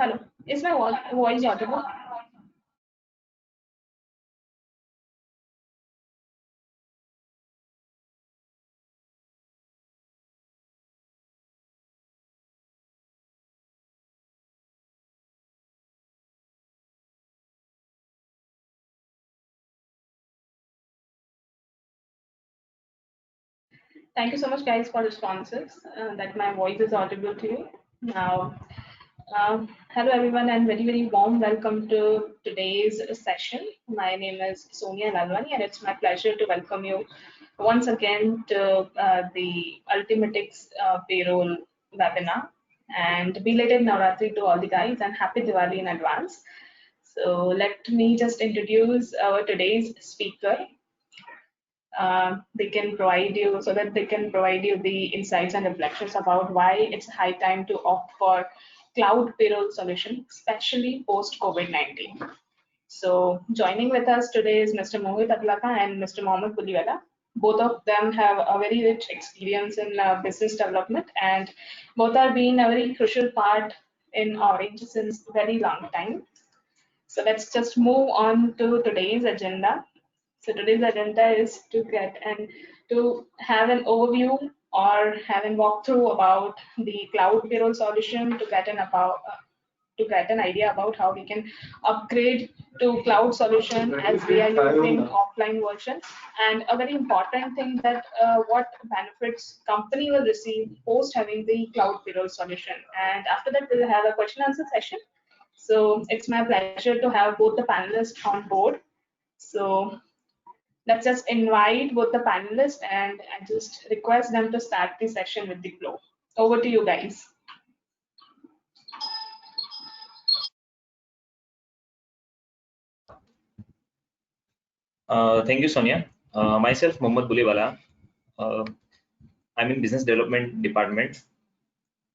Hello, is my voice audible? Thank you so much, guys, for responses. That my voice is audible to you. Now, hello everyone, and very warm welcome to today's session. My name is Sonia Lalwani, and it's my pleasure to welcome you once again to the Ultimatics Payroll webinar. And belated Navratri to all the guys, and happy Diwali in advance. So let me just introduce our today's speaker. They can provide you so that they can provide you the insights and reflections about why it's high time to opt for cloud payroll solution, especially post COVID-19. So joining with us today is Mr. Mohit Aglaka and Mr. Mohammed Puliwala. Both of them have a very rich experience in business development, and both are being a very crucial part in Orange since very long time. So let's just move on to today's agenda. So today's agenda is to get and to have an overview or have a walkthrough about the cloud payroll solution to get an idea about how we can upgrade to cloud solution as we are using offline version, and a very important thing that what benefits company will receive post having the cloud payroll solution. And after that we'll have a question answer session. So it's my pleasure to have both the panelists on board. So let's just invite both the panelists and I just request them to start the session with the flow. Over to you guys. Thank you, Sonia. Myself, Mohammed Buliwala. I'm in business development department.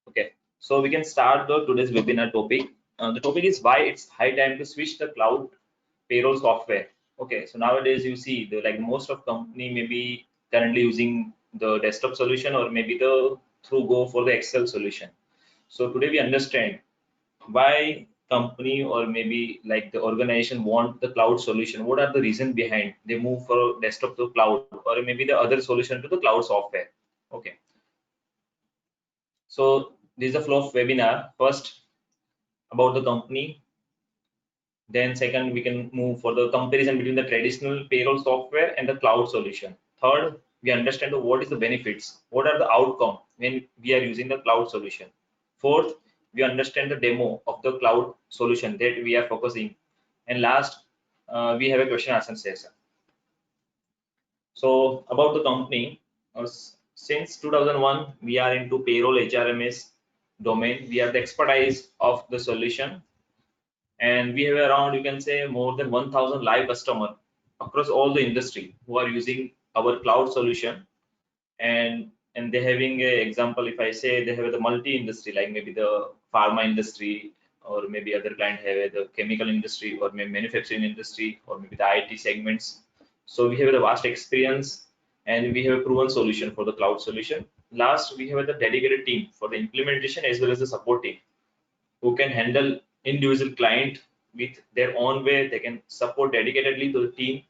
Okay, so we can start today's webinar topic. The topic is why it's high time to switch the cloud payroll software. Okay, so nowadays you see like most of company maybe currently using the desktop solution or maybe the through go for the Excel solution. So today we understand why company or maybe like the organization want the cloud solution. What are the reasons behind they move for desktop to cloud or maybe the other solution to the cloud software. Okay, so this is the flow of webinar. First about the company, then second we can move for the comparison between the traditional payroll software and the cloud solution. Third, we understand what is the benefits, what are the outcome when we are using the cloud solution. Fourth, we understand the demo of the cloud solution that we are focusing. And last, we have a question answer session. So about the company, since 2001, we are into payroll HRMS domain. We are the expertise of the solution, and we have around, you can say, more than 1,000 live customer across all the industry who are using our cloud solution. And they're having a example, if I say they have the multi-industry, like maybe the pharma industry, or maybe other client have the chemical industry, or maybe manufacturing industry, or maybe the IT segments. So we have a vast experience, and we have a proven solution for the cloud solution. Last, we have the dedicated team for the implementation as well as the support team who can handle individual client with their own way. They can support dedicatedly to the team.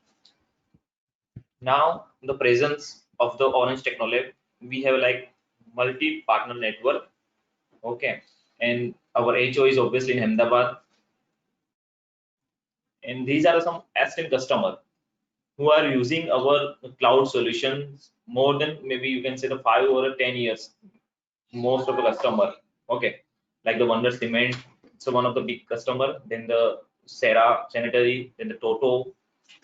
Now, in the presence of the Orange Technology, we have like multi-partner network. Okay, and our HO is obviously in Ahmedabad, and these are some esteemed customer who are using our cloud solutions more than maybe you can say the 5 or 10 years. Most of the customer, okay, like the Wonder Cement, so one of the big customer, then the Sarah Sanitary, then the Toto,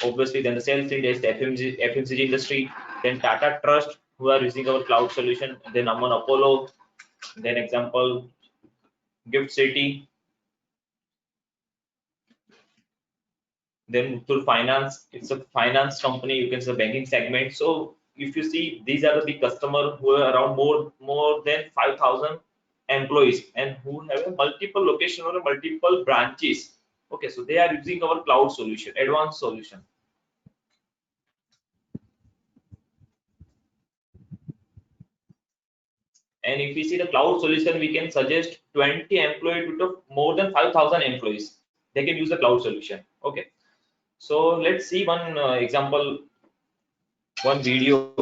obviously, then the sales index, the FMCG industry, then Tata Trust, who are using our cloud solution, then Amman Apollo, then example Gift City, then Muthoot Finance, it's a finance company, you can say banking segment. So if you see, these are the big customer who are around more than 5,000 employees and who have a multiple location or a multiple branches. Okay, so they are using our cloud solution, advanced solution. And if we see the cloud solution, we can suggest 20 employees to more than 5,000 employees. They can use the cloud solution. Okay. So let's see one example, one video.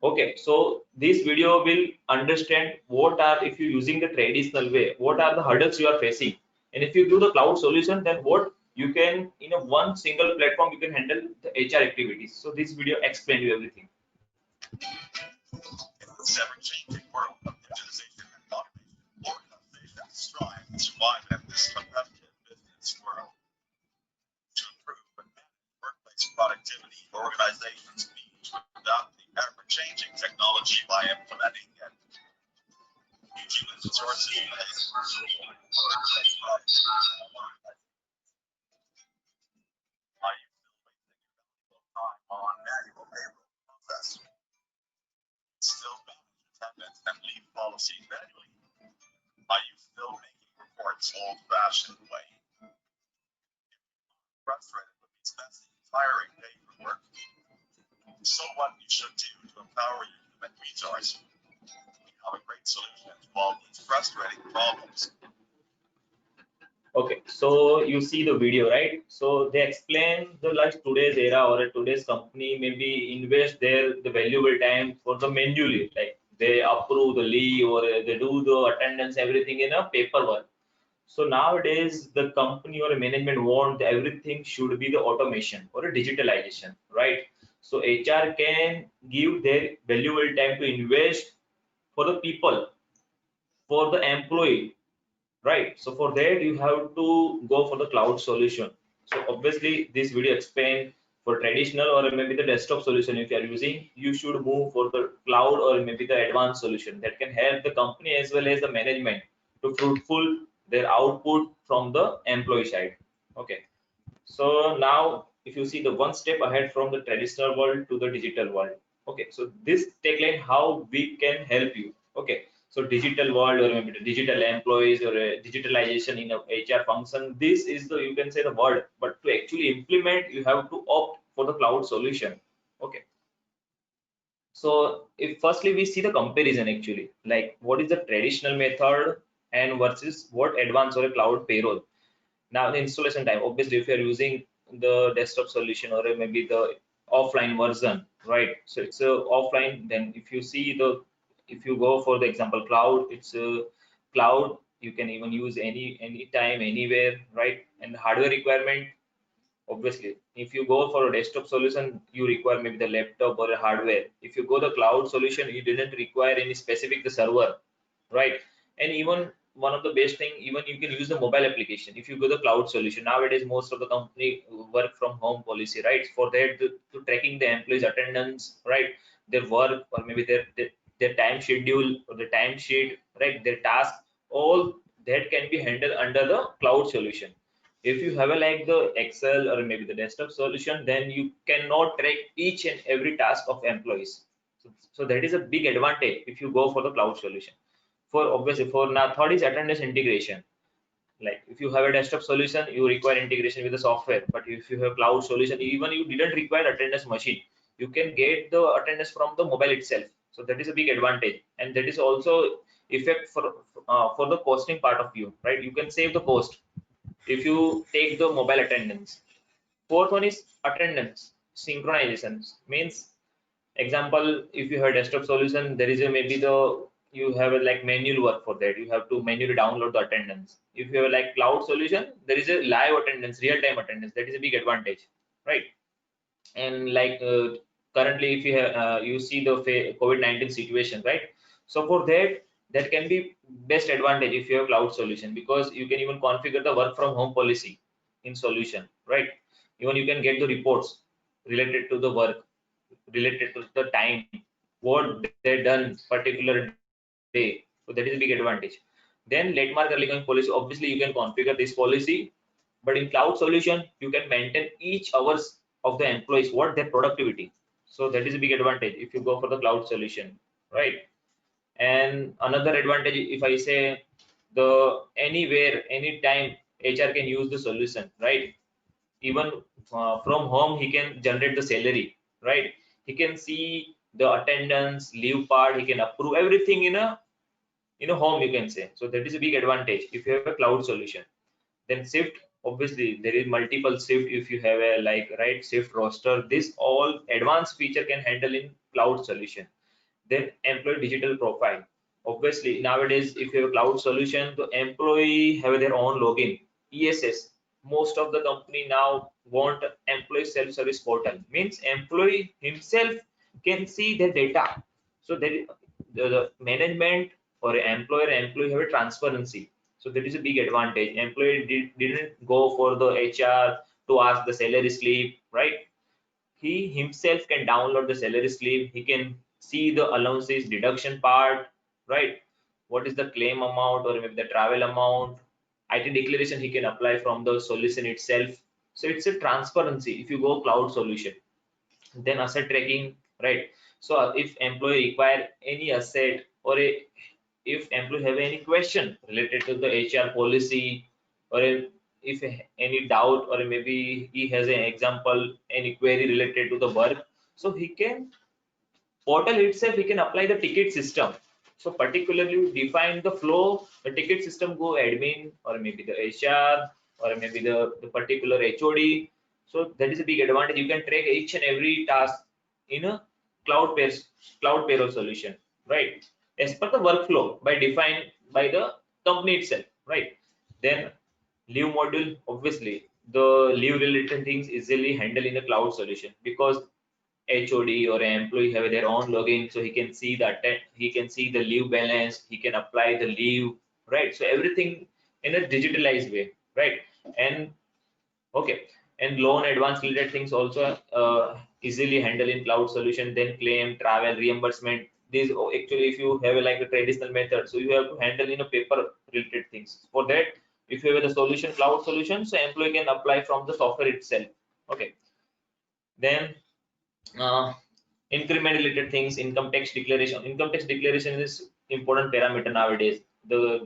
Okay, so this video will understand what are, if you're using the traditional way, what are the hurdles you are facing. And if you do the cloud solution, then what you can, in a one single platform, you can handle the HR activities. So this video explain you everything. In this ever-changing world of digitization and automation, organizations strive to survive in this competitive business world. To improve and manage workplace productivity, organizations need to adopt the ever-changing technology by implementing and human resources based workplace productivity. Are you still wasting your valuable time on manual payroll process? Still manage attendance and leave policies manually? Are you still making reports old-fashioned way? Frustrated with these messy, tiring paperwork? So what you should do to empower your human resource? We have a great solution to all these frustrating problems. Okay, so you see the video, right? So they explain the like today's era or a today's company maybe invest their the valuable time for the manually, like they approve the leave or they do the attendance, everything in a paperwork. So nowadays the company or a management want everything should be the automation or a digitalization, right? So HR can give their valuable time to invest for the people, for the employee, right? So for that you have to go for the cloud solution. So obviously this video explain for traditional or maybe the desktop solution. If you are using, you should move for the cloud or maybe the advanced solution that can help the company as well as the management to fruitful their output from the employee side. Okay, so now if you see the one step ahead from the traditional world to the digital world. Okay, so this tagline how we can help you. Okay, so digital world or maybe the digital employees or digitalization in a HR function. This is the, you can say the word, but to actually implement you have to opt for the cloud solution. Okay, so if firstly we see the comparison actually, like what is the traditional method and versus what advanced or a cloud payroll. Now the installation time, obviously if you're using the desktop solution or maybe the offline version, right? So it's a offline. Then if you see the, if you go for the example cloud, it's a cloud, you can even use any time anywhere, right? And the hardware requirement, obviously if you go for a desktop solution you require maybe the laptop or a hardware. If you go the cloud solution you didn't require any specific the server, right? And even one of the best thing, even you can use the mobile application if you go the cloud solution. Nowadays most of the company work from home policy, right? For that to tracking the employees attendance, right, their work or maybe their time schedule or the time sheet, right, their task, all that can be handled under the cloud solution. If you have a like the excel or maybe the desktop solution, then you cannot track each and every task of employees. So that is a big advantage if you go for the cloud solution. For obviously for now third is attendance integration. Like if you have a desktop solution you require integration with the software, but if you have cloud solution even you didn't require attendance machine, you can get the attendance from the mobile itself. So that is a big advantage, and that is also effect for the costing part of view, right? You can save the cost if you take the mobile attendance. Fourth one is attendance synchronization. Means example, if you have desktop solution, there is a maybe the you have a like manual work for that. You have to manually download the attendance. If you have like cloud solution, there is a live attendance, real time attendance. That is a big advantage, right? And like currently if you have you see the COVID-19 situation, right? So for that, that can be best advantage if you have cloud solution, because you can even configure the work from home policy in solution, right? Even you can get the reports related to the work, related to the time, what they done particular day. So that is a big advantage. Then landmark early going policy, obviously you can configure this policy, but in cloud solution you can maintain each hours of the employees, what their productivity. So that is a big advantage if you go for the cloud solution, right? And another advantage, if I say, the anywhere anytime HR can use the solution, right? Even from home he can generate the salary, right? He can see the attendance, leave part, he can approve everything in a home, you can say. So that is a big advantage if you have a cloud solution. Then shift, obviously there is multiple shift if you have a right shift roster. This all advanced feature can handle in cloud solution. Then employee digital profile. Obviously nowadays if you have a cloud solution, the employee have their own login. ESS, most of the company now want employee self-service portal, means employee himself can see their data. So that the management or employee have a transparency. So that is a big advantage. Employee didn't go for the HR to ask the salary slip, right? He himself can download the salary slip. He can see the allowances deduction part, right? What is the claim amount or maybe the travel amount? IT declaration he can apply from the solution itself. So it's a transparency if you go cloud solution. Then asset tracking, right? So if employee require any asset or if employee have any question related to the HR policy, or if any doubt, or maybe he has an example, any query related to the work, so he can portal itself he can apply the ticket system. So particularly define the flow, the ticket system go admin or maybe the HR or maybe the particular HOD. So that is a big advantage. You can track each and every task in a cloud payroll solution, right? As per the workflow by defined by the company itself, right? Then leave module, obviously the leave related things easily handle in a cloud solution because HOD or an employee have their own login, so he can see that he can see the leave balance, he can apply the leave, right? So everything in a digitalized way, right? And okay, and loan advance related things also easily handle in cloud solution. Then claim, travel, reimbursement. These actually, if you have like a traditional method, so you have to handle in a paper related things. For that, if you have the solution, cloud solution, so employee can apply from the software itself. Okay, then uh, increment related things, income tax declaration. Income tax declaration is important parameter nowadays. The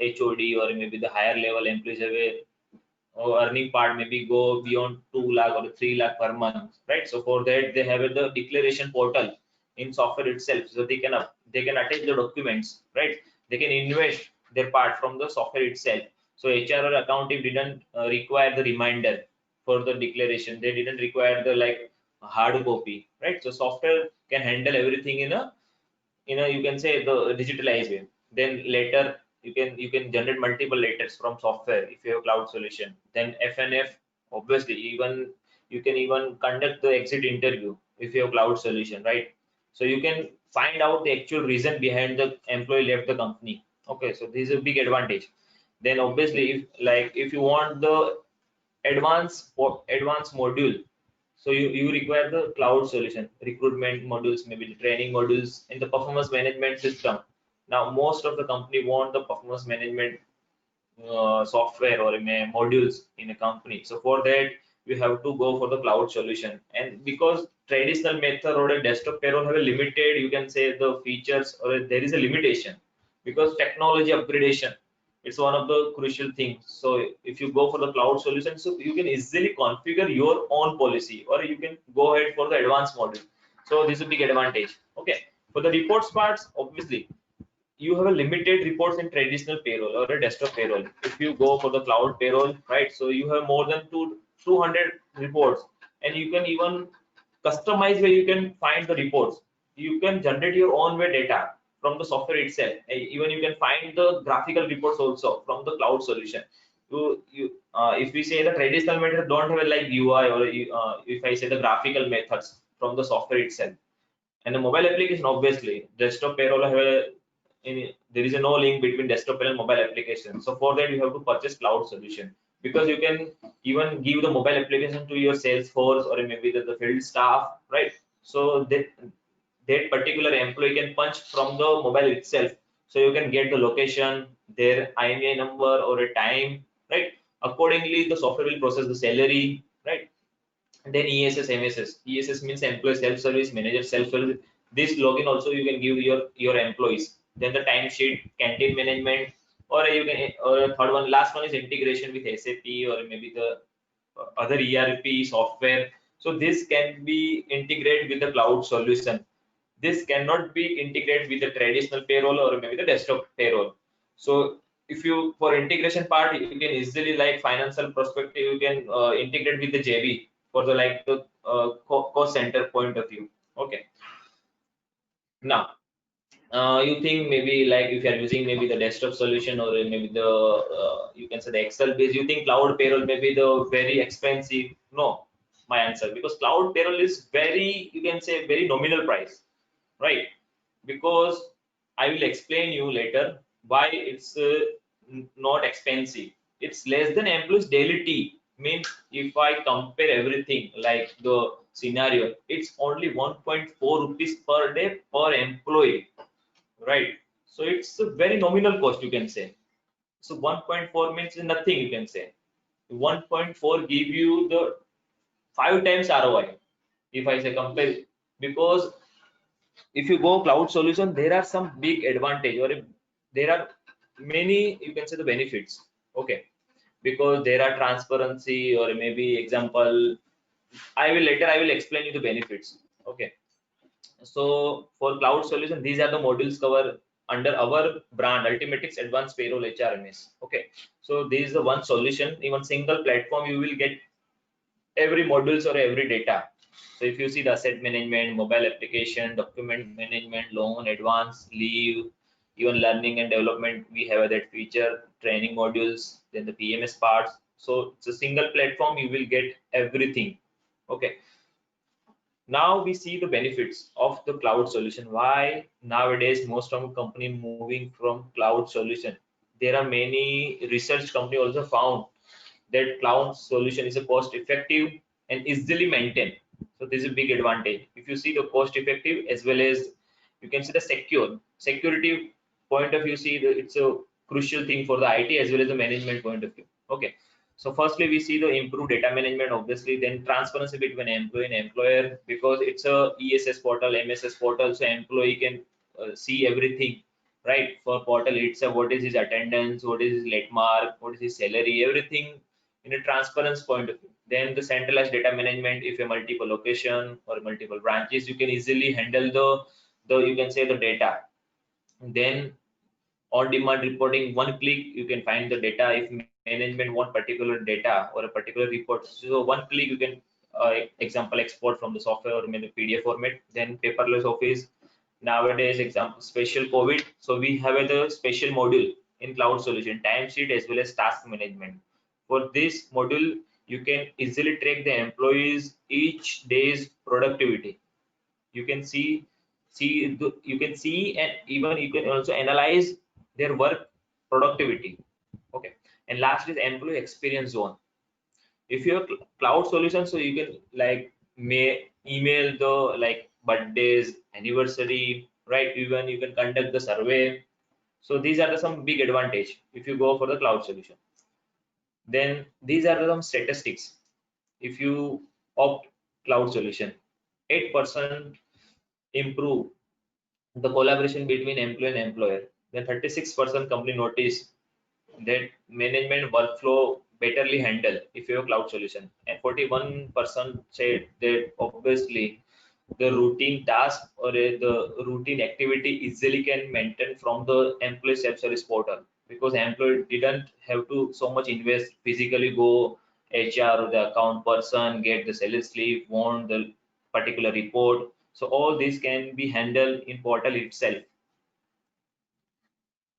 HOD or maybe the higher level employees have a earning part maybe go beyond 2 lakh or 3 lakh per month, right? So for that they have the declaration portal in software itself, so they can attach the documents, right? They can invest their part from the software itself. So HR or accounting didn't require the reminder for the declaration. They didn't require the like hard copy, right? So software can handle everything in a you can say the digitalized way. Then later you can generate multiple letters from software if you have cloud solution. Then FNF, obviously even you can even conduct the exit interview if you have cloud solution, right? So you can find out the actual reason behind the employee left the company. Okay, so this is a big advantage. Then obviously if you want the advanced module, so you require the cloud solution, recruitment modules, maybe the training modules, and the performance management system. Now most of the company want the performance management software or modules in a company. So for that you have to go for the cloud solution. And because traditional method or a desktop payroll have a limited, you can say the features, or there is a limitation because technology upgradation, it's one of the crucial things. So if you go for the cloud solution, so you can easily configure your own policy or you can go ahead for the advanced module. So this is a big advantage. Okay, for the reports parts, obviously you have a limited reports in traditional payroll or a desktop payroll. If you go for the cloud payroll, right, so you have more than 200 reports, and you can even customize where you can find the reports. You can generate your own way data from the software itself. Even you can find the graphical reports also from the cloud solution. If we say the traditional method don't have a like UI or if I say the graphical methods from the software itself. And the mobile application, obviously desktop payroll have there is no link between desktop and mobile application. So for that you have to purchase cloud solution, because you can even give the mobile application to your Salesforce or maybe the field staff, right? So that particular employee can punch from the mobile itself. So you can get the location, their IMEI number or a time, right? Accordingly the software will process the salary, right? And then ESS, MSS. ESS means employee self-service, manager self-service. This login also you can give your employees. Then the timesheet, canteen management, or you can, or a third one, last one is integration with SAP or maybe the other ERP software. So this can be integrated with the cloud solution. this cannot be integrated with the traditional payroll or maybe the desktop payroll. So if you, for integration part, you can easily, like financial perspective, you can integrate with the JV for the like the cost center point of view. Okay. Now, you think maybe like if you are using maybe the desktop solution or maybe the you can say the Excel base, you think cloud payroll may be the very expensive. No, my answer, because cloud payroll is very, you can say, very nominal price, right? Because I will explain you later why it's not expensive. It's less than employees daily tea. Means if I compare everything like the scenario, it's only 1.4 rupees per day per employee, right? So it's a very nominal cost, you can say. So 1.4 means nothing, you can say. 1.4 give you the 5 times ROI if I say compare, because if you go cloud solution, there are some big advantage, or there are many, you can say, the benefits. Okay, because there are transparency, or maybe example, I will explain you the benefits. Okay, so for cloud solution, these are the modules cover under our brand Ultimatix Advanced Payroll HRMS. Okay, so this is the one solution, even single platform you will get every modules or every data. So if you see the asset management, mobile application, document management, loan, advance, leave, even learning and development, we have that feature, training modules, then the PMS parts. So it's a single platform, you will get everything. Okay. Now we see the benefits of the cloud solution. Why nowadays most of the company moving from cloud solution? There are many research company also found that cloud solution is a cost effective and easily maintained. So this is a big advantage. If you see the cost effective as well as you can see the security point of view, see it's a crucial thing for the IT as well as the management point of view. Okay. So firstly, we see the improved data management, obviously, then transparency between employee and employer, because it's a ESS portal, MSS portal, so employee can see everything, right? For portal itself, what is his attendance, what is his late mark, what is his salary, everything in a transparency point of view. Then the centralized data management, if a multiple location or multiple branches, you can easily handle the you can say the data. Then on demand reporting, one click you can find the data. If management want particular data or a particular report, so one click you can example export from the software or maybe PDF format. Then paperless office, nowadays example special COVID, so we have the special module in cloud solution, timesheet as well as task management. For this module, you can easily track the employees each day's productivity. You can you can see, and even you can also analyze their work productivity. Okay, and last is employee experience zone. If you have cloud solution, so you can like may email the like birthdays, anniversary, right? Even you can conduct the survey. So these are the some big advantage if you go for the cloud solution. Then these are some statistics. If you opt cloud solution, 8% improve the collaboration between employee and employer. Then 36% company notice that management workflow betterly handle if you have cloud solution, and 41% said that obviously the routine task or the routine activity easily can maintain from the employee self-service portal, because employee didn't have to so much invest physically go HR or the account person get the sales slip, want the particular report. So all this can be handled in portal itself.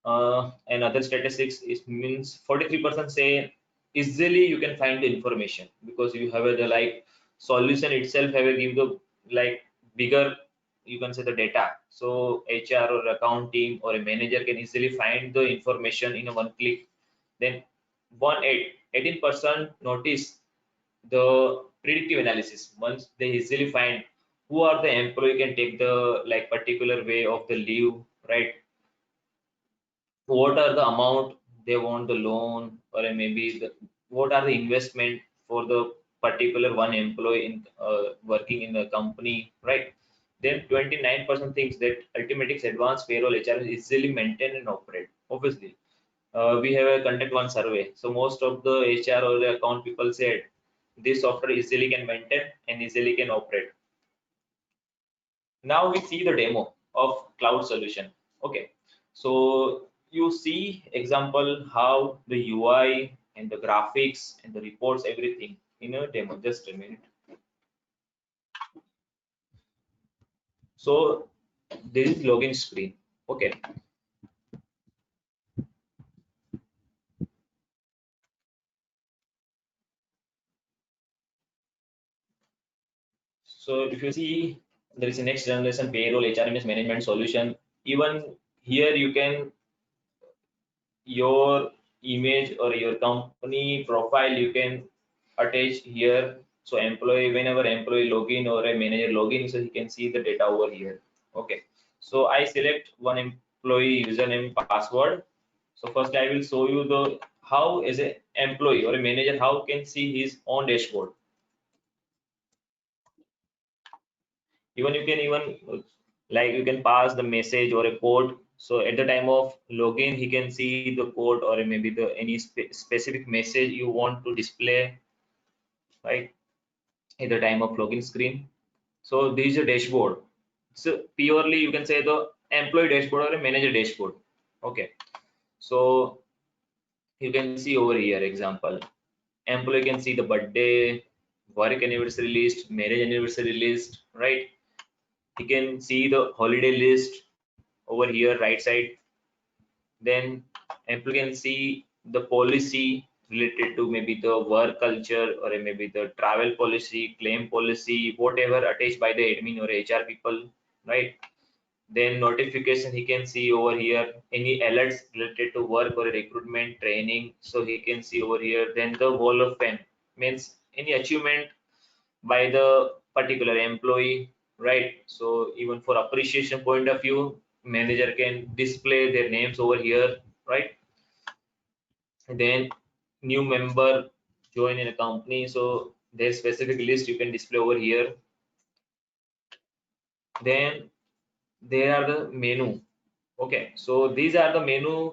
And other statistics is means 43% say easily you can find the information, because you have the like solution itself have a give the like bigger, you can say the data. So HR or account team or a manager can easily find the information in a one click. Then 18% notice the predictive analysis. Once they easily find who are the employee can take the like particular way of the leave, right? What are the amount they want the loan, or maybe what are the investment for the particular one employee in working in the company, right? Then 29% thinks that Ultimatix Advanced Payroll HR is easily maintain and operate. Obviously, we have a conduct one survey, so most of the HR or the account people said this software easily can maintain and easily can operate. Now we see the demo of cloud solution. Okay, so you see example how the UI and the graphics and the reports, everything in a demo. Just a minute. So this is login screen. Okay, so if you see, there is a next generation payroll HRMS management solution. Even here you can your image or your company profile you can attach here. So employee, whenever employee login or a manager login, so he can see the data over here. Okay, so I select one employee username password. So first I will show you the how as a employee or a manager how can see his own dashboard. Even you can even like you can pass the message or a code. So at the time of login he can see the code or maybe the any specific message you want to display, right, at the time of login screen. So this is a dashboard. So purely you can say the employee dashboard or a manager dashboard. Okay, so you can see over here example, employee can see the birthday, work anniversary list, marriage anniversary list, right? He can see the holiday list over here right side. Then employee can see the policy related to maybe the work culture or maybe the travel policy, claim policy, whatever attached by the admin or HR people, right? Then notification he can see over here, any alerts related to work or recruitment training, so he can see over here. Then the wall of fame means any achievement by the particular employee, right? So even for appreciation point of view, manager can display their names over here, right? Then new member join in a company, so there's specific list you can display over here. Then there are the menu. Okay, so these are the menu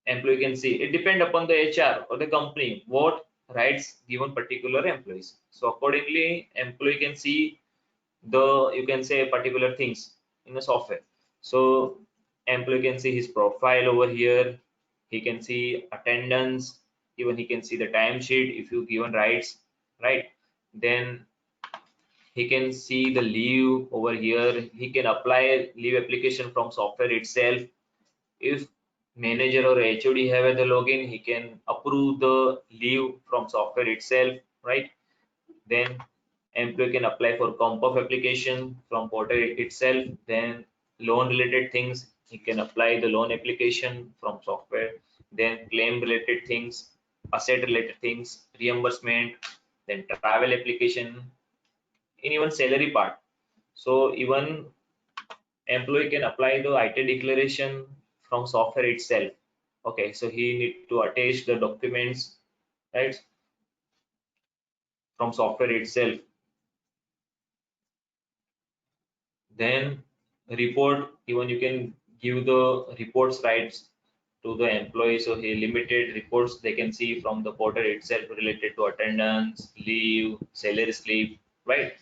employee can see. It depend upon the HR or the company what rights given particular employees. So accordingly employee can see the you can say particular things in the software. So employee can see his profile over here, he can see attendance, even he can see the timesheet if you given rights, right? Then he can see the leave over here, he can apply leave application from software itself. If manager or HOD have the login, he can approve the leave from software itself, right? Then employee can apply for comp of application from portal itself. Then loan related things, he can apply the loan application from software. Then claim related things, asset related things, reimbursement, then travel application, in even salary part. So even employee can apply the IT declaration from software itself. Okay, so he need to attach the documents, right, from software itself. Then report, even you can give the reports rights to the employee, so he limited reports they can see from the portal itself related to attendance, leave, salary slip, right?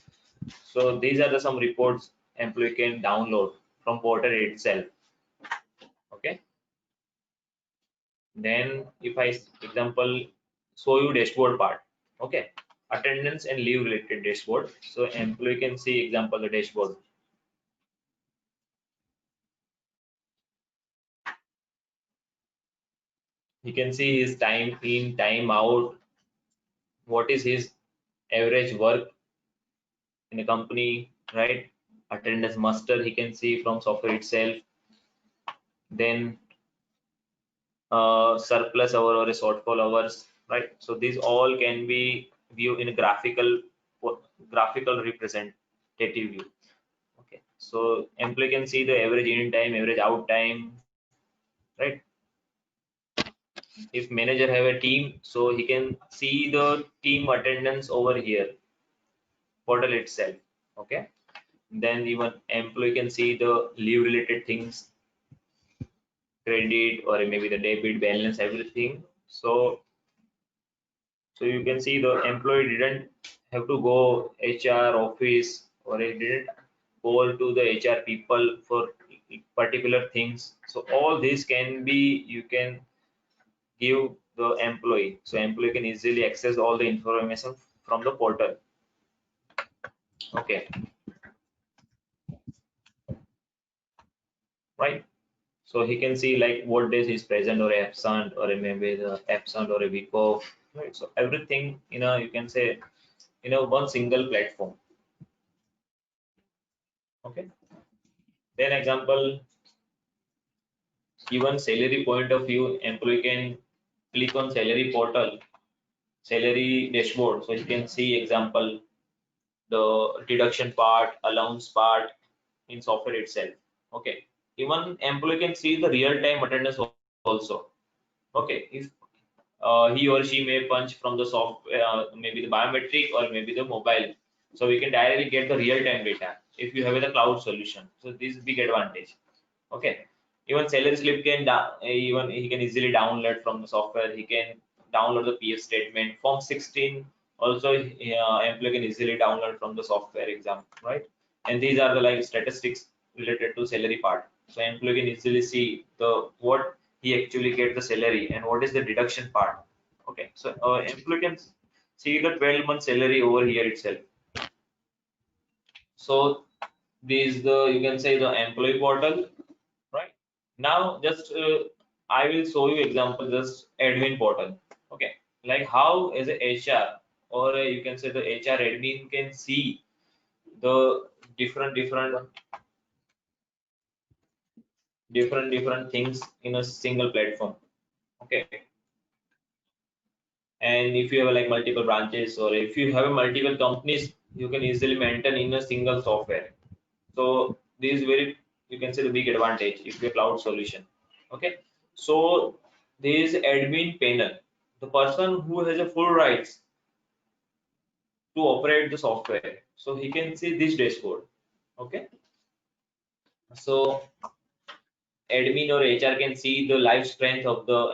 So these are the some reports employee can download from portal itself. Okay, then if I example show you dashboard part. Okay, attendance and leave related dashboard, so employee can see example the dashboard. He can see his time in, time out, what is his average work in a company, right? Attendance muster he can see from software itself. Then surplus hour or a shortfall hours, right? So these all can be viewed in a graphical representative view. Okay, so employee can see the average in time, average out time, right? If manager have a team, so he can see the team attendance over here, portal itself. Okay, then even employee can see the leave related things, credit or maybe the debit balance, everything. So you can see the employee didn't have to go HR office or he didn't call to the HR people for particular things. So all this can be, you can give the employee, so employee can easily access all the information from the portal. Okay, right. So he can see like what days he's present or absent, or maybe the absent or a week off, right? So everything, you can say, one single platform. Okay. Then example, even salary point of view, employee can click on salary portal, salary dashboard. So you can see example, the deduction part, allowance part in software itself. Okay. Even employee can see the real-time attendance also. Okay. If he or she may punch from the software, maybe the biometric or maybe the mobile. So we can directly get the real-time data if you have a cloud solution. So this is big advantage. Okay. Even salary slip can even he can easily download from the software. He can download the PF statement. Form 16 also employee can easily download from the software exam, right? And these are the like statistics related to salary part. So employee can easily see the what he actually get the salary and what is the deduction part. Okay, so employee can see the 12-month salary over here itself. So this the, you can say, the employee portal, right? Now just I will show you example, just admin portal. Okay, like how as a HR or you can say the HR admin can see the different things in a single platform. Okay, and if you have like multiple branches or if you have multiple companies, you can easily maintain in a single software. So this is very, you can say, the big advantage if you have cloud solution. Okay, so there is admin panel, the person who has a full rights to operate the software, so he can see this dashboard. Okay, so admin or HR can see the live strength of the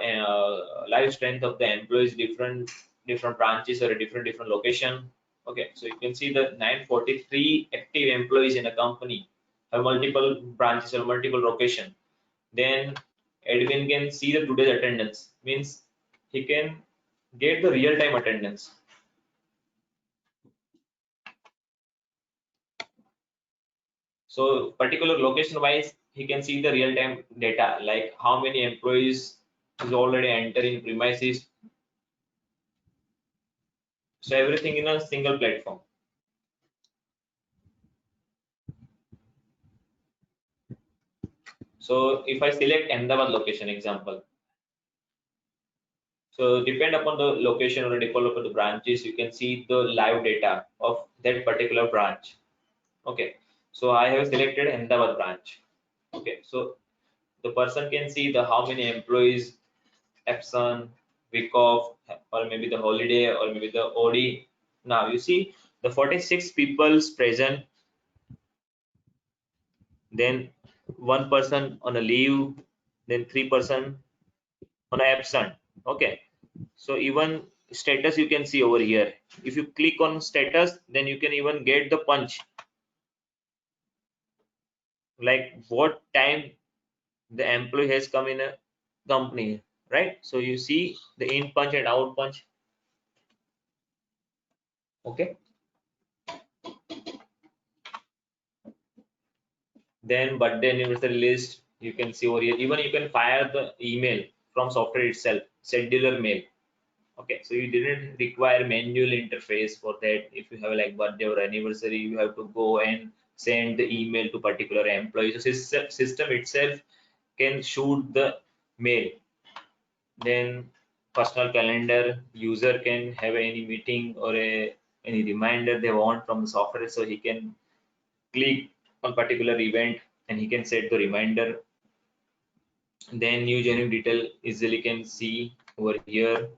employees, different branches or a different location. Okay, so you can see the 943 active employees in a company have multiple branches or multiple location. Then admin can see the today's attendance, means he can get the real time attendance. So particular location wise, he can see the real time data, like how many employees is already entering premises. So everything in a single platform. So if I select Ahmedabad location example, so depend upon the location or depend upon the branches, you can see the live data of that particular branch. Okay, so I have selected Ahmedabad branch. Okay, so the person can see the how many employees absent, week off, or maybe the holiday, or maybe the OD. Now you see the 46 people's present, then one person on a leave, then 3 person on a absent. Okay, so even status you can see over here. If you click on status, then you can even get the punch, like what time the employee has come in a company, right? So you see the in punch and out punch. Okay, then birthday anniversary list you can see over here. Even you can fire the email from software itself, scheduler mail. Okay, so you didn't require manual interface for that. If you have like birthday or anniversary, you have to go and send the email to particular employee. So system itself can shoot the mail. Then personal calendar, user can have any meeting or any reminder they want from the software, so he can click on particular event and he can set the reminder. Then new genuine detail easily can see over here.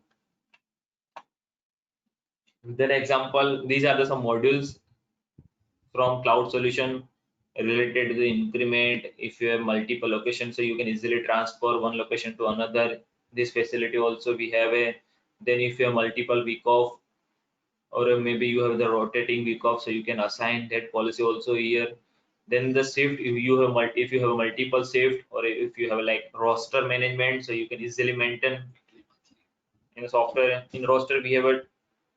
Then example, these are the some modules from cloud solution related to the increment. If you have multiple locations, so you can easily transfer one location to another. This facility also we have a, then if you have multiple week off, or maybe you have the rotating week off, so you can assign that policy also here. Then the shift, if you have a multiple shift, or if you have like roster management, so you can easily maintain in the software. In roster we have a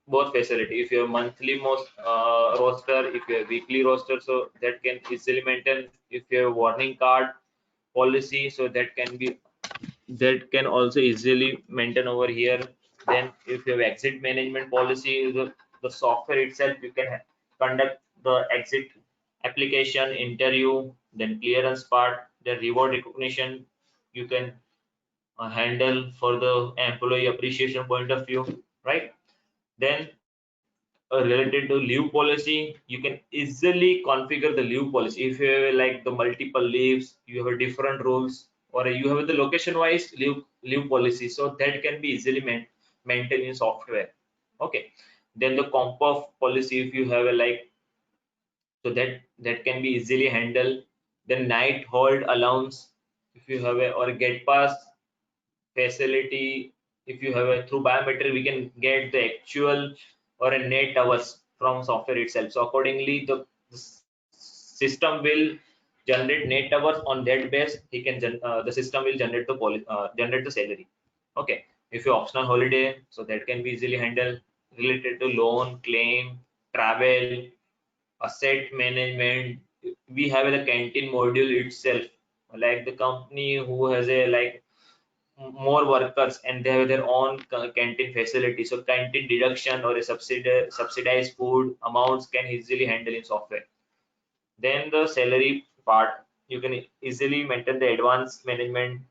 both facility. If you have monthly most roster, if you have weekly roster, so that can easily maintain. If you have warning card policy, so that can also easily maintain over here. Then if you have exit management policy, the software itself, you can conduct the exit application interview, then clearance part, then reward recognition you can handle for the employee appreciation point of view, right? Then related to leave policy, you can easily configure the leave policy. If you have like the multiple leaves, you have different rules, or you have the location wise leave policy, so that can be easily maintained in software. Okay. Then the comp of policy, if you have a like, so that can be easily handled. Then night hold allowance, if you have a, or get pass facility, if you have a through biometric, we can get the actual or a net hours from software itself. So accordingly the system will generate net hours. On that base he can the system will generate generate the salary. Okay. If you optional holiday, so that can be easily handled. Related to loan claim, travel, asset management, we have the canteen module itself. Like the company who has a like more workers and they have their own canteen facility, so canteen deduction or a subsidized food amounts can easily handle in software. Then the salary part, you can easily maintain the advanced management.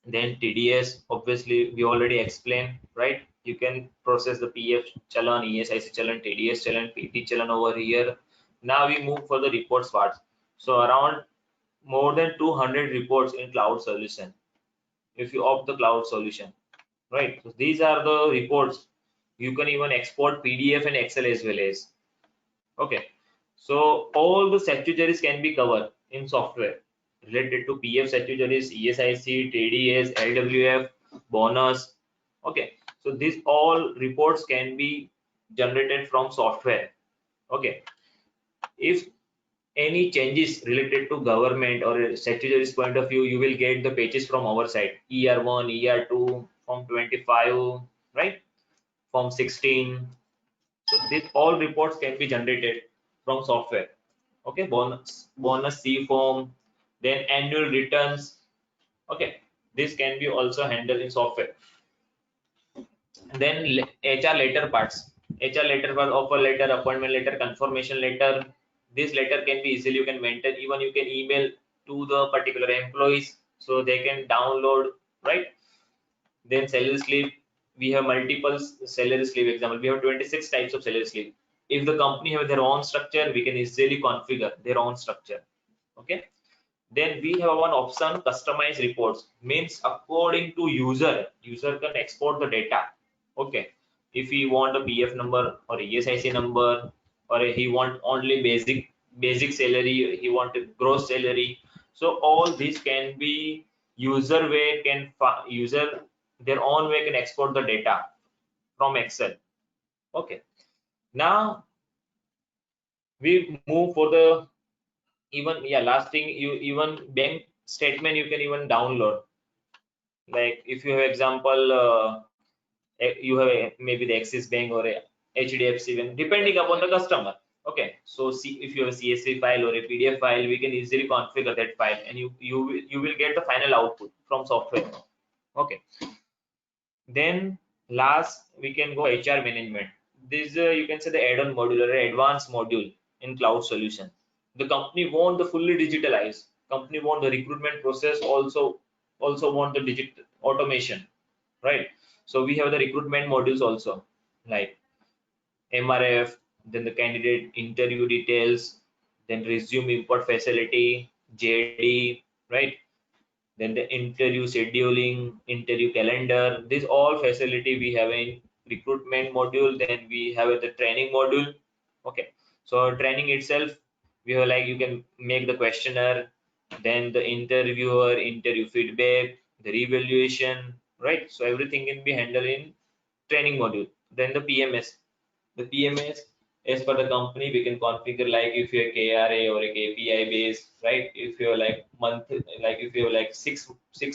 Then TDS, obviously we already explained, right? You can process the PF challan, ESIC challan, TDS challan, PT challan over here. Now we move for the reports part. So around more than 200 reports in cloud solution, if you opt the cloud solution, right? So these are the reports. You can even export PDF and Excel as well as. Okay. So all the statutories can be covered in software related to PF statutories, ESIC, TDS, LWF, bonus. Okay. So these all reports can be generated from software. Okay. If any changes related to government or a statutory's point of view, you will get the pages from our side. ER1, ER2, Form 25, right? Form 16. So these all reports can be generated from software. Okay, bonus C form, then annual returns. Okay, this can be also handled in software. And then HR letter parts. HR letter part, offer letter, appointment letter, confirmation letter. This letter can be easily you can maintain. Even you can email to the particular employees so they can download, right? Then salary slip, we have multiple salary slip. Example, we have 26 types of salary slip. If the company have their own structure, we can easily configure their own structure. Okay. Then we have one option, customize reports, means according to user can export the data. Okay. If he want a PF number or ESIC number, or he want only basic salary, he want a gross salary. So all these can be user their own way can export the data from Excel. Okay. Now we move for the even, yeah, last thing, you even bank statement you can even download. Like if you have example, you have maybe the Axis Bank or a HDFC Bank, depending upon the customer. Okay, so see, if you have a CSV file or a PDF file, we can easily configure that file, and you will get the final output from software. Okay. Then last we can go HR management. This you can say the add-on module or advanced module in cloud solution. The company want the fully digitalized. Company want the recruitment process also want the digital automation, right? So we have the recruitment modules also, like MRF, then the candidate interview details, then resume import facility, JD, right? Then the interview scheduling, interview calendar, this all facility we have in recruitment module. Then we have the training module. Okay, so training itself, we have like you can make the questionnaire, then the interviewer interview feedback, the revaluation, right? So everything can be handled in training module. Then the PMS, as per the company, we can configure like if you're KRA or a KPI based, right? If you're like like if you're like six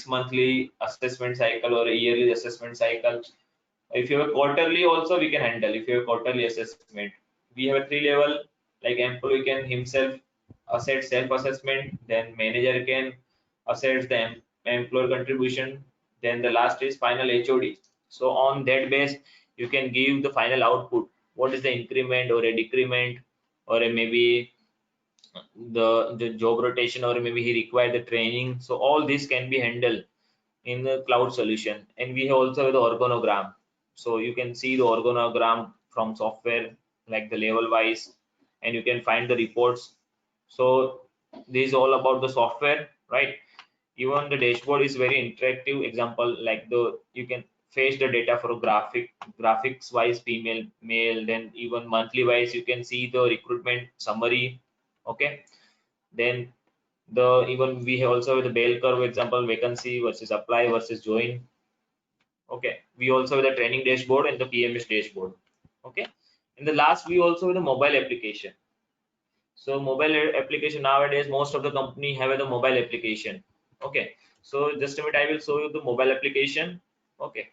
monthly assessment cycle or a yearly assessment cycle. If you have a quarterly also, we can handle. If you have a quarterly assessment, we have a 3 level, like employee can himself assess self-assessment, then manager can assess the employer contribution, then the last is final HOD. So on that base, you can give the final output. What is the increment or a decrement, or a maybe the job rotation, or maybe he required the training. So all this can be handled in the cloud solution. And we have also the organogram, so you can see the organogram from software, like the level wise, and you can find the reports. So this is all about the software, right? Even the dashboard is very interactive. Example, like the you can fetch the data for graphics wise, female, male, then even monthly wise you can see the recruitment summary. Okay, then the even we have also the bell curve, example, vacancy versus apply versus join. Okay, we also have the training dashboard and the PMS dashboard. Okay, in the last we also have the mobile application. So mobile application, nowadays most of the company have the mobile application. Okay, so just a minute, I will show you the mobile application. Okay,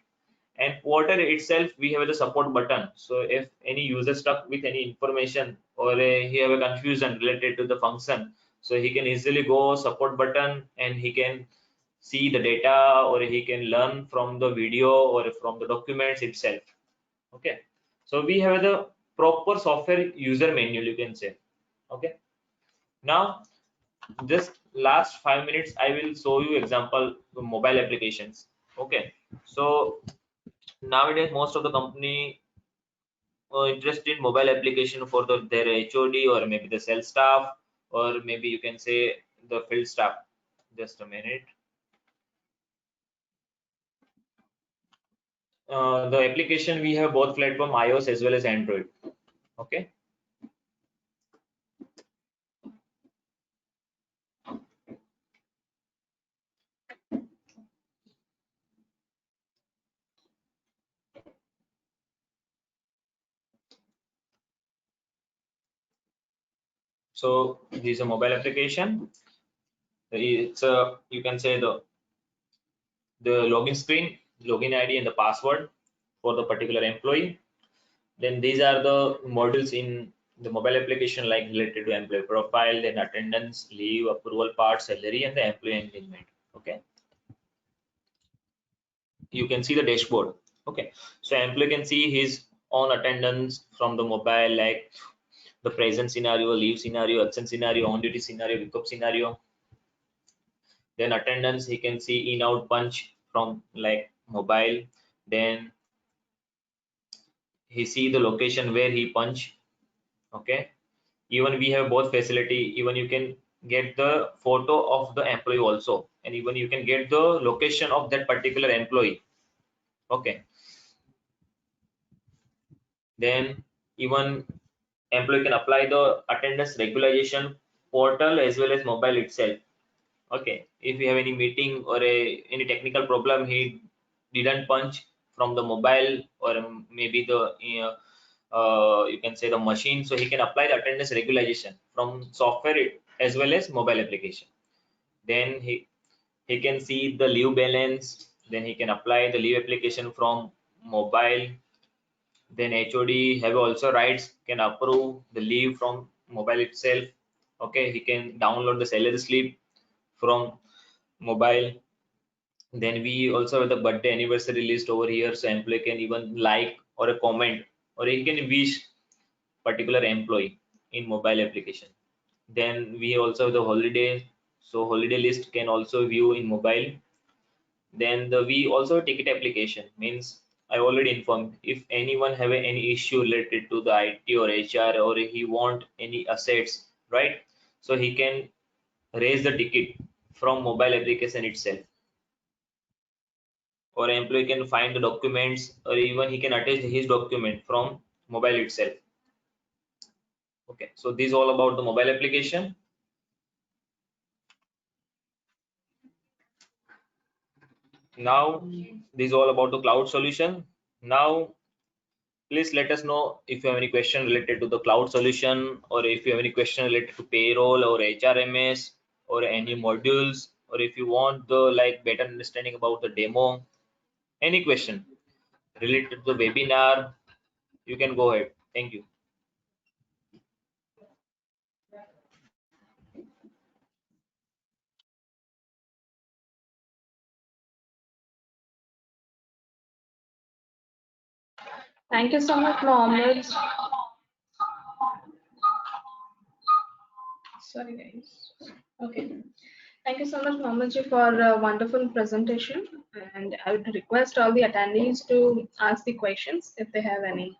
and portal itself we have the support button. So if any user stuck with any information, or he have a confusion related to the function, so he can easily go support button and he can see the data, or he can learn from the video or from the documents itself. Okay, so we have the proper software user manual, you can say. Okay, now just last 5 minutes I will show you example mobile applications. Okay, so nowadays most of the company interested in mobile application for their HOD, or maybe the sales staff, or maybe you can say the field staff. Just a minute. The application, we have both platform, iOS as well as Android. Okay, so this is a mobile application. It's a, you can say the login screen, login ID and the password for the particular employee. Then these are the modules in the mobile application, like related to employee profile, then attendance, leave, approval part, salary, and the employee engagement. Okay, you can see the dashboard. Okay, so employee can see his own attendance from the mobile, like the present scenario, leave scenario, absent scenario, on duty scenario, wake up scenario. Then attendance, he can see in out punch from like mobile. Then he see the location where he punch. Okay, even we have both facility, even you can get the photo of the employee also, and even you can get the location of that particular employee. Okay, then even employee can apply the attendance regularization portal as well as mobile itself. Okay, if you have any meeting or any technical problem, he didn't punch from the mobile, or maybe the you can say the machine, so he can apply the attendance regularization from software as well as mobile application. Then he can see the leave balance, then he can apply the leave application from mobile. Then HOD have also rights, can approve the leave from mobile itself. Okay, he can download the salary slip from mobile. Then we also have the birthday anniversary list over here, so employee can even like or a comment, or he can wish particular employee in mobile application. Then we also have the holiday, so holiday list can also view in mobile. Then we also have ticket application, means I already informed, if anyone have any issue related to the IT or HR, or he want any assets, right? So he can raise the ticket from mobile application itself, or employee can find the documents, or even he can attach his document from mobile itself. Okay, so this is all about the mobile application. Now this is all about the cloud solution. Now please let us know if you have any question related to the cloud solution, or if you have any question related to payroll or HRMS or any modules, or if you want the like better understanding about the demo, any question related to the webinar, you can go ahead. Thank you. Thank you so much, Mohammed. Sorry, guys. Okay. Thank you so much, Mohammed, for a wonderful presentation. And I would request all the attendees to ask the questions if they have any.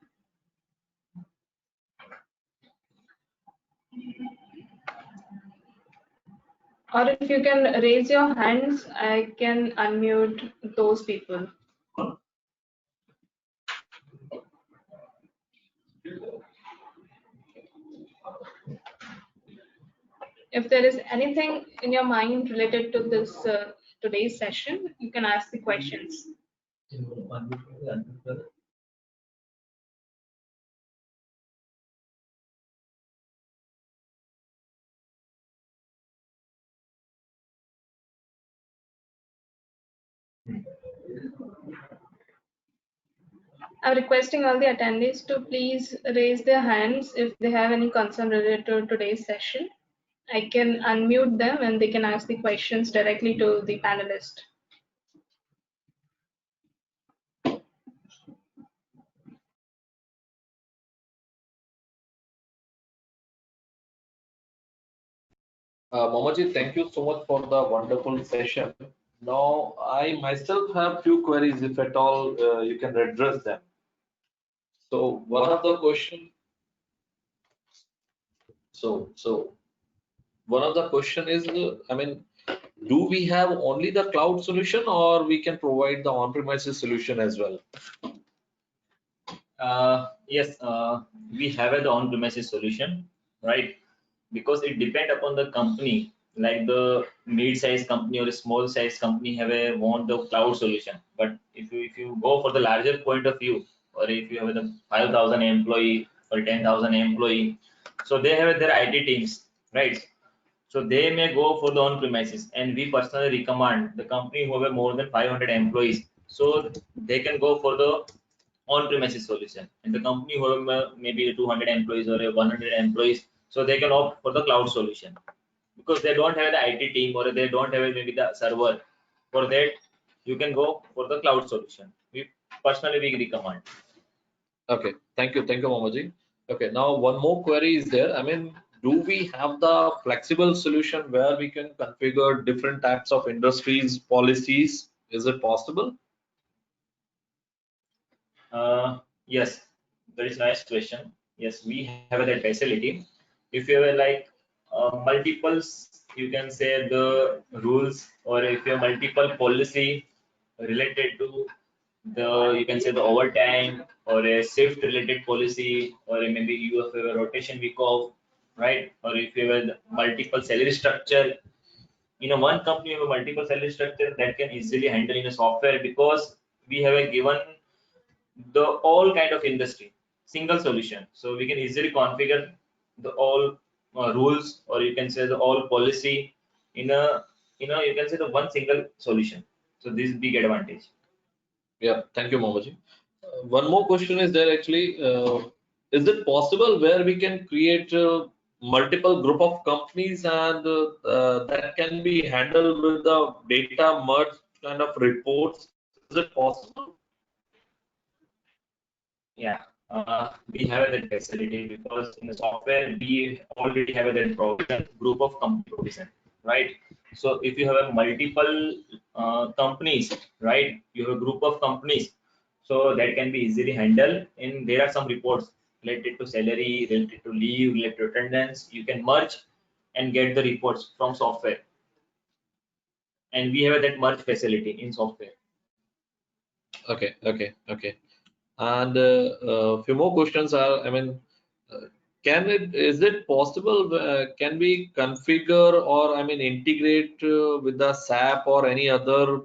Or if you can raise your hands, I can unmute those people. If there is anything in your mind related to this today's session, you can ask the questions. I'm requesting all the attendees to please raise their hands if they have any concern related to today's session. I can unmute them and they can ask the questions directly to the panelist. Momoji, thank you so much for the wonderful session. Now, I myself have few queries, if at all you can address them. So one of the question. So one of the question is, I mean, do we have only the cloud solution, or we can provide the on-premises solution as well? Yes, we have the on-premises solution, right? Because it depends upon the company. Like the mid-sized company or a small-sized company have a want the cloud solution. But if you go for the larger point of view, or if you have the 5,000 employee or 10,000 employee, so they have their IT teams, right? So they may go for the on-premises, and we personally recommend the company who have more than 500 employees, so they can go for the on-premises solution, and the company who have maybe 200 employees or 100 employees, so they can opt for the cloud solution because they don't have the IT team or they don't have maybe the server. For that, you can go for the cloud solution. We recommend. Okay, thank you, Momoji. Okay, now one more query is there. I mean, do we have the flexible solution where we can configure different types of industries policies? Is it possible? Yes, that is nice question. Yes, we have that facility. If you have like multiples, you can say the rules, or if you have multiple policy related to the, you can say the overtime or a shift related policy, or maybe you have a rotation week off, right? Or if you have multiple salary structure, in a one company you have a multiple salary structure, that can easily handle in a software, because we have a given the all kind of industry single solution, so we can easily configure the all rules, or you can say the all policy in a you can say the one single solution. So this is big advantage. Yeah, thank you, Momoji. One more question is there actually. Is it possible where we can create multiple group of companies, and that can be handled with the data merge kind of reports? Is it possible? Yeah, we have that facility because in the software we already have that provision, group of company provision, right? So if you have a multiple companies, right, you have a group of companies, so that can be easily handled. And there are some reports related to salary, related to leave, related to attendance. You can merge and get the reports from software, and we have that merge facility in software. Okay. And few more questions are, I mean, is it possible, can we configure, or I mean, integrate with the SAP or any other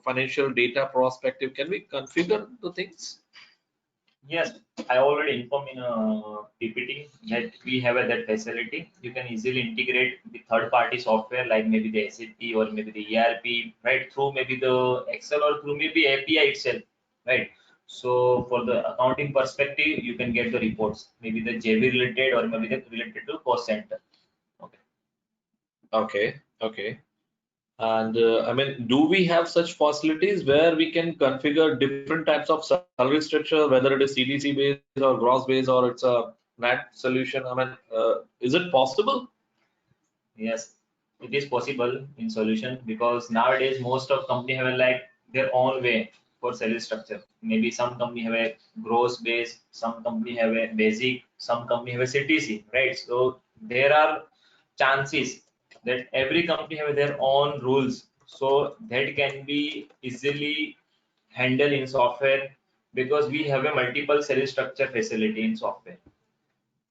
financial data perspective? Can we configure the things? Yes, I already informed in PPT that we have that facility. You can easily integrate the third-party software like maybe the SAP or maybe the ERP, right? Through maybe the Excel or through maybe API itself, right? So for the accounting perspective, you can get the reports, maybe the JV related or maybe the related to cost center. Okay. Okay. And I mean, do we have such facilities where we can configure different types of salary structure, whether it is CDC based or gross based or it's a net solution? I mean, is it possible? Yes, it is possible in solution because nowadays most of company have like their own way for salary structure. Maybe some company have a gross base, some company have a basic, some company have a CTC, right? So there are chances that every company have their own rules, so that can be easily handled in software because we have a multiple salary structure facility in software,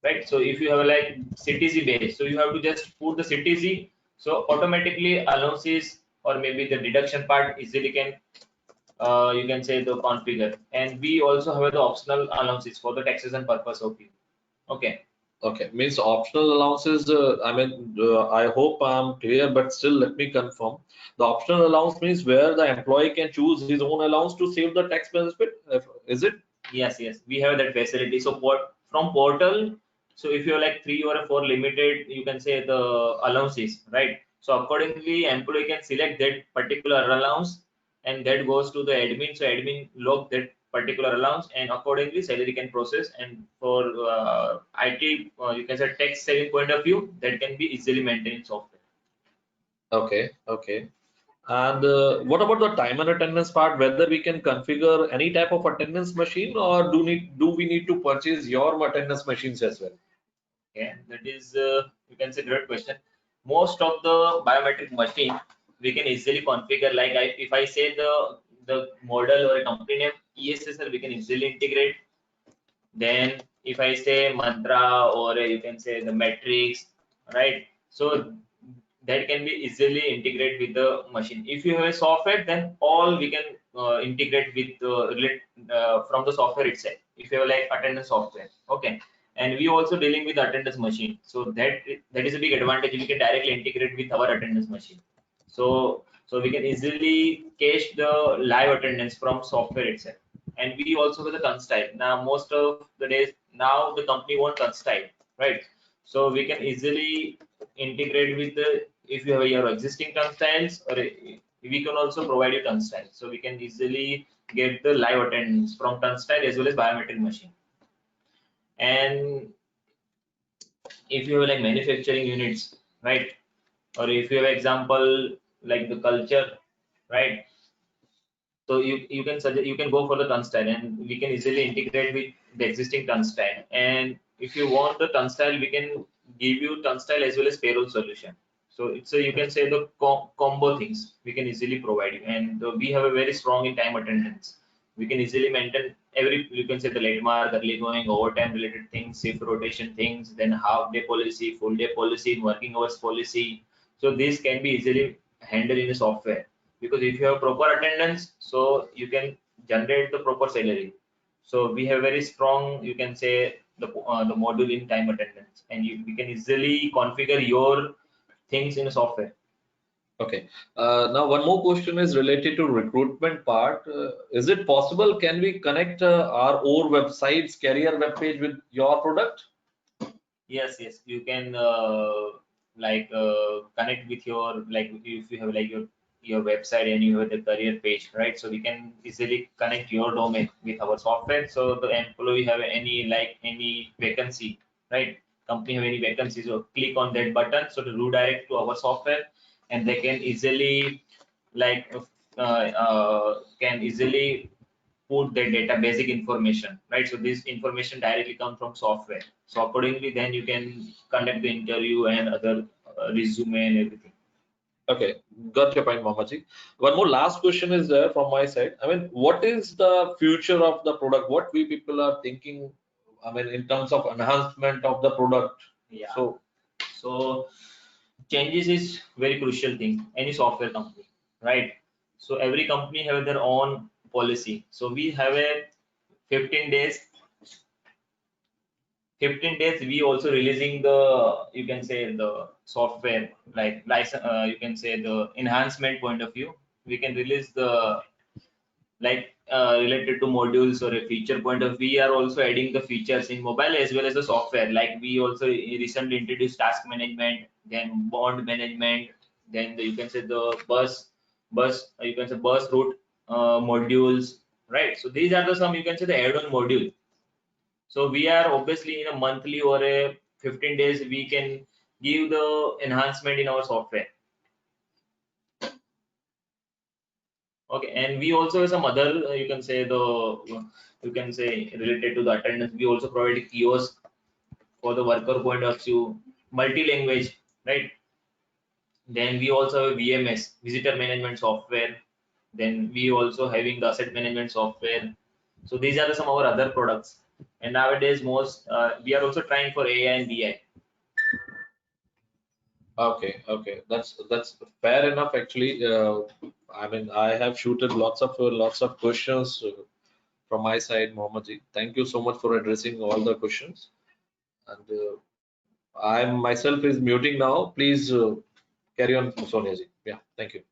right? So if you have like CTC base, so you have to just put the CTC, so automatically allowances or maybe the deduction part easily can you can say the configure, and we also have the optional allowances for the taxation purpose of you. Okay. Okay, means optional allowances. I mean, I hope I'm clear, but still let me confirm. The optional allowance means where the employee can choose his own allowance to save the tax benefit. Is it? Yes, we have that facility. So from portal, so if you're like 3 or 4 limited, you can say the allowances, right? So accordingly, employee can select that particular allowance, and that goes to the admin. So admin log that particular allowance, and accordingly, salary can process. And for IT, you can say tax saving point of view, that can be easily maintained in software. Okay. And what about the time and attendance part? Whether we can configure any type of attendance machine, or do we need to purchase your attendance machines as well? Okay, that is you can say great question. Most of the biometric machine we can easily configure. Like if I say the model or a company name ESSL, we can easily integrate. Then if I say mantra or you can say the metrics, right? So that can be easily integrate with the machine. If you have a software, then all we can integrate with from the software itself. If you have like attendance software, okay. And we also dealing with attendance machine, so that is a big advantage. We can directly integrate with our attendance machine. So we can easily cache the live attendance from software itself. And we also have the constyle. Now most of the days now the company want constyle, right? So we can easily integrate with the, if you have your existing constyles, or we can also provide you constyle. So we can easily get the live attendance from constyle as well as biometric machine. And if you have like manufacturing units, right? Or if you have example like the culture, right? So you can suggest, you can go for the turnstile, and we can easily integrate with the existing turnstile. And if you want the turnstile, we can give you turnstile as well as payroll solution. So it's a, you can say the combo things we can easily provide you. And we have a very strong in time attendance. We can easily maintain every, you can say the late mark, early going, overtime related things, shift rotation things, then half day policy, full day policy, working hours policy. So this can be easily handled in the software, because if you have proper attendance, so you can generate the proper salary. So we have very strong, you can say the module in time attendance, and we can easily configure your things in software. Okay. Now one more question is related to recruitment part. Is it possible? Can we connect our own website's career web page with your product? Yes, you can connect with your, like if you have like your website and you have the career page, right? So we can easily connect your domain with our software. So the employee have any like any vacancy, right? Company have any vacancy, so click on that button so to redirect to our software, and they can easily like can easily put their data basic information, right? So this information directly comes from software. So accordingly, then you can conduct the interview and other resume and everything. Okay, got your point, Mamaji. One more last question is there from my side. I mean, what is the future of the product? What we people are thinking, I mean, in terms of enhancement of the product. Yeah. So, So changes is very crucial thing. Any software company, right? So every company have their own policy. So we have a 15 days 15 days we also releasing the, you can say, the software, like license, you can say the enhancement point of view, we can release the, like related to modules or a feature point of, we are also adding the features in mobile as well as the software, like we also recently introduced task management, then bond management, then you can say the bus you can say bus route modules, right? So these are the some, you can say, the add-on module. So we are obviously in a monthly or a 15 days we can give the enhancement in our software. Okay, and we also have some other, you can say the, you can say related to the attendance. We also provide a kiosk for the worker point of view, multi-language, right? Then we also have VMS, visitor management software. Then we also having the asset management software. So these are some of our other products. And nowadays, most we are also trying for AI and BI. Okay, okay, that's fair enough. Actually, I mean, I have shooted lots of questions from my side, Mohammed ji. Thank you so much for addressing all the questions. And I myself is muting now. Please carry on, Sonia ji. Yeah, thank you.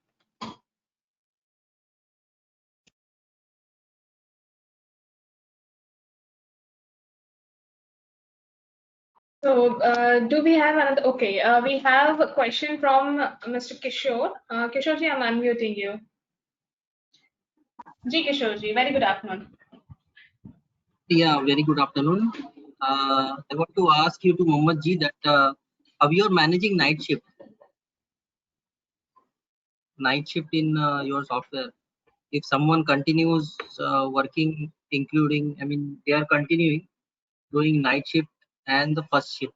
So, do we have another? Okay, we have a question from Mr. Kishore. Kishore ji, I'm unmuting you. Ji Kishore ji, very good afternoon. Yeah, very good afternoon. I want to ask you to Mohammed ji that how you are managing night shift in your software. If someone continues working, including, I mean, they are continuing doing night shift and the first shift.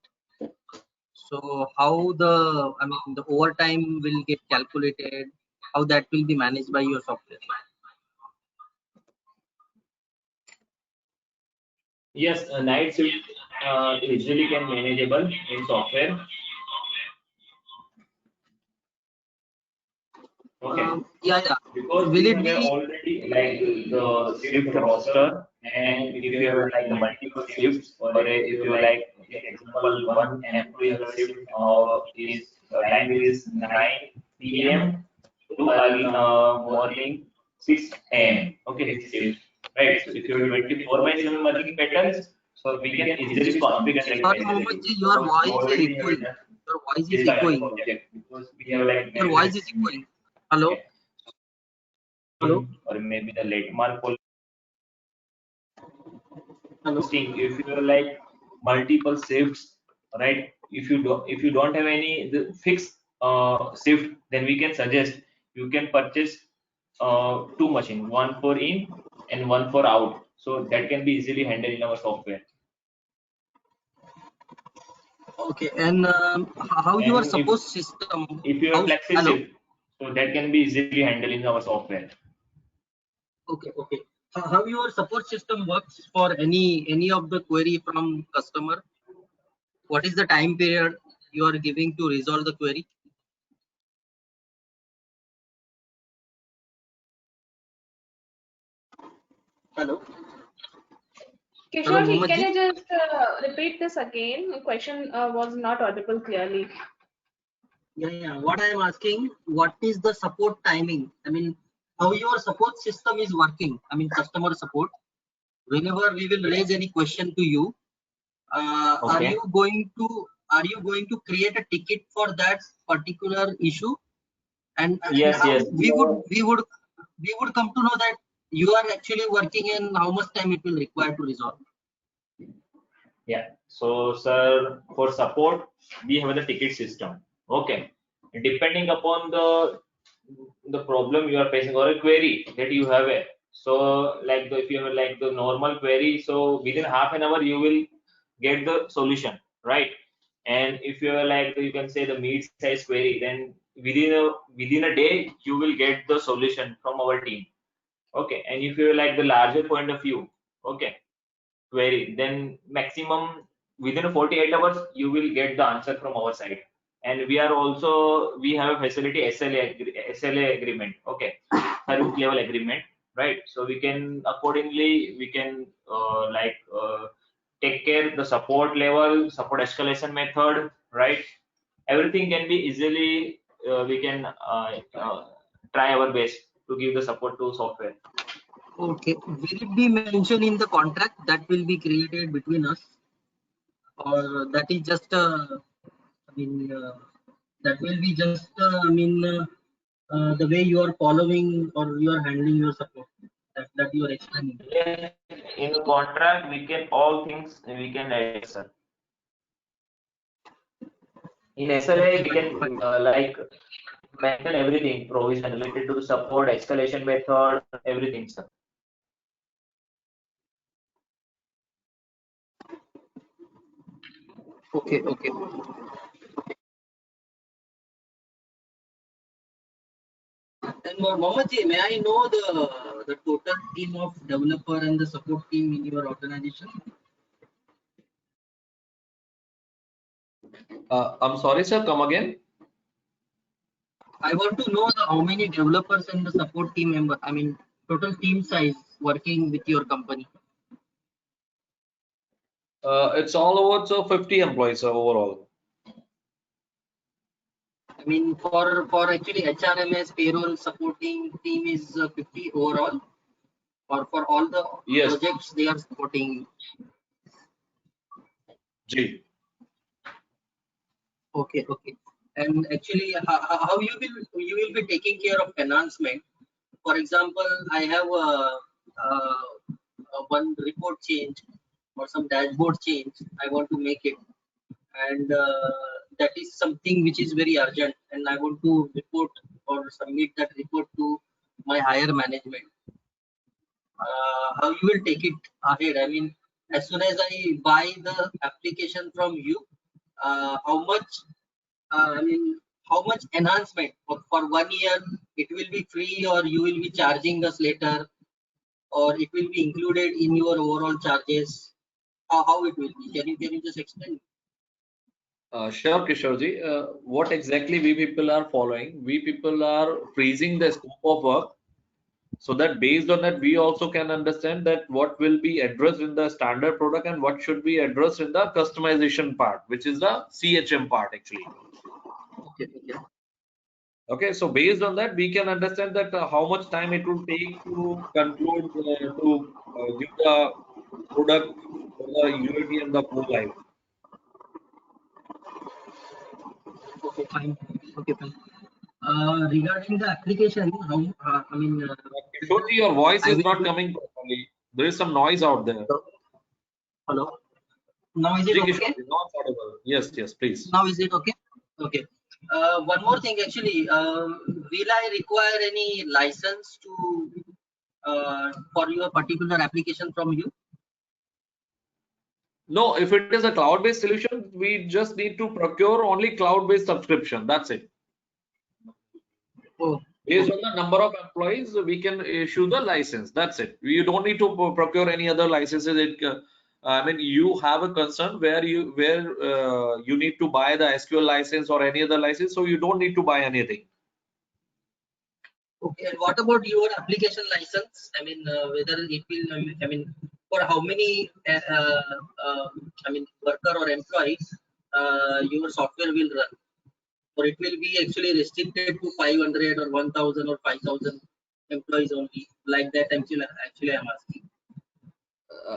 So how the, I mean, the overtime will get calculated, how that will be managed by your software? Yes, a night shift easily can manageable in software. Okay. Yeah, yeah. Because Will we it have be already like the shift roster, and if you have like the multiple shifts, or if you like, take example, one employee have a shift is time is 9 p.m. to early morning 6 a.m. Okay, his shift, right? So if you have 24/7 working patterns, so we can easily configure and sorry, manage Mohammed it ji, your because we voice is already have echoing. done Your voice is this kind of echoing. project, because we have like Your voice is echoing. Hello? okay, Hello? or maybe the late mark Hello? posting. If you have like multiple shifts, right? If you don't have any the fixed shift, then we can suggest you can purchase two machines, one for in and one for out. So that can be easily handled in our software. Okay, and how your And support system? if you have How? flexi Hello? shift, so that can be easily handled in our software. Okay, okay. How your support system works for any of the query from customer? What is the time period you are giving to resolve the query? Hello? Hello, Kishore ji, Mohammed can ji? you just repeat this again? The question was not audible clearly. Yeah, yeah. What I am asking, what is the support timing? I mean, how your support system is working? I mean, customer support. Whenever we will raise any question to you, are Okay. you going to create a ticket for that particular issue? And Yes, how yes. we would come to know that you are actually working and how much time it will require to resolve? Yeah. So, sir, for support, we have the ticket system. Okay. Depending upon the problem you are facing or a query that you have it. So, like if you have like the normal query, so within half an hour you will get the solution, right? And if you are like you can say the mid-size query, then within a day you will get the solution from our team. Okay. And if you are like the larger point of view, okay, query, then maximum within 48 hours you will get the answer from our side. And we have a facility SLA agreement, okay, service level agreement, right? So we can accordingly we can take care the support level, support escalation method, right? Everything can be easily, we can try our best to give the support to software. Okay. Will it be mentioned in the contract that will be created between us, or that is just I mean, that will be just the way you are following or you are handling your support that you are explaining. Yes, in the contract, we can all things we can add, sir. In SLA, Okay, we fine, can fine. like mention everything, provision related to the support, escalation method, everything, sir. Okay, okay. And Mohammed ji, may I know the total team of developer and the support team in your organization? I'm sorry, sir. Come again. I want to know how many developers and the support team member. I mean, total team size working with your company. It's all over, so 50 employees overall. I mean, for actually HRMS payroll supporting team is 50 overall, or for all the Yes, projects they are supporting. G. Okay, okay. And actually, how you will be taking care of enhancement? For example, I have one report change or some dashboard change. I want to make it, and that is something which is very urgent, and I want to report or submit that report to my higher management. How you will take it ahead? I mean, as soon as I buy the application from you, how much? I mean, how much enhancement for 1 year? It will be free, or you will be charging us later, or it will be included in your overall charges? How it will be? Can you just explain? Sure, Kishorji. What exactly we people are following? We people are freezing the scope of work so that based on that we also can understand that what will be addressed in the standard product and what should be addressed in the customization part, which is the CHM part actually. Okay, okay. Okay, so based on that we can understand that how much time it will take to conclude to give the product for the UAT and the go live. Okay, fine. Okay, fine. Regarding the application, how I mean, Kishorji, your voice I is will. not coming properly. There is some noise out there. Hello. Now is it Ji okay? Kishorji, not audible. Yes, yes, please. Now is it okay? Okay. One more thing, actually, will I require any license to for your particular application from you? No, if it is a cloud-based solution, we just need to procure only cloud-based subscription. That's it. Oh, Based okay. on the number of employees, we can issue the license. That's it. You don't need to procure any other licenses. I mean, you have a concern where you need to buy the SQL license or any other license, so you don't need to buy anything. Okay. And what about your application license? I mean, whether it will, I mean, for how many, I mean, worker or employees your software will run? Or it will be actually restricted to 500 or 1000 or 5000 employees only, like that? Actually I'm asking.